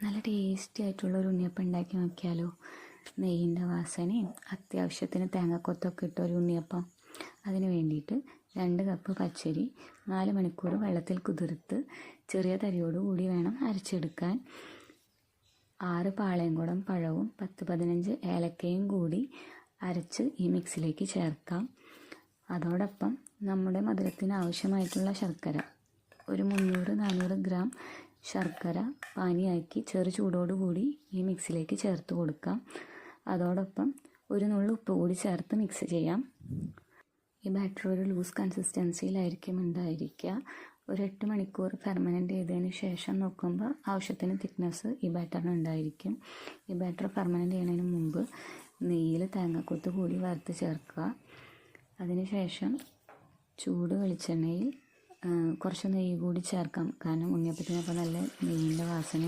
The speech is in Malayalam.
നല്ല ടേസ്റ്റി ആയിട്ടുള്ള ഒരു ഉണ്ണിയപ്പം ഉണ്ടാക്കി നോക്കിയാലോ. നെയ്യിൻ്റെ വാസനയും അത്യാവശ്യത്തിന് തേങ്ങക്കൊത്തൊക്കെ ഇട്ട ഒരു ഉണ്ണിയപ്പം. അതിന് വേണ്ടിയിട്ട് 2 കപ്പ് പച്ചരി 4 മണിക്കൂർ വെള്ളത്തിൽ കുതിർത്ത് ചെറിയ തരിയോടുകൂടി വേണം അരച്ചെടുക്കാൻ. 6 പാളയംകുടം പഴവും 10-15 ഏലക്കയും കൂടി അരച്ച് ഈ മിക്സിലേക്ക് ചേർക്കാം. അതോടൊപ്പം നമ്മുടെ മധുരത്തിന് ആവശ്യമായിട്ടുള്ള ശർക്കര, ഒരു 300-400 ഗ്രാം ശർക്കര പാനിയാക്കി ചെറു ചൂടോടുകൂടി ഈ മിക്സിലേക്ക് ചേർത്ത് കൊടുക്കാം. അതോടൊപ്പം ഒരു നുള്ളു ഉപ്പ് കൂടി ചേർത്ത് മിക്സ് ചെയ്യാം. ഈ ബാറ്റർ ഒരു ലൂസ് കൺസിസ്റ്റൻസിയിലായിരിക്കും ഉണ്ടായിരിക്കുക. ഒരു 8 മണിക്കൂർ ഫെർമനൻ്റ് ചെയ്തതിന് ശേഷം നോക്കുമ്പോൾ ആവശ്യത്തിന് തിക്നെസ് ഈ ബാറ്ററിന് ഉണ്ടായിരിക്കും. ഈ ബാറ്റർ ഫെർമനൻ്റ് ചെയ്യുന്നതിന് മുമ്പ് നെയ്യിൽ തേങ്ങക്കൊത്ത് കൂടി വറുത്ത് ചേർക്കുക. അതിനുശേഷം ചൂട് വെളിച്ചെണ്ണയിൽ കുറച്ച് നെയ്യ് കൂടി ചേർക്കാം. കാരണം ഉണ്ണിയപ്പത്തിനൊപ്പം നല്ല നെയ്യിൻ്റെ വാസന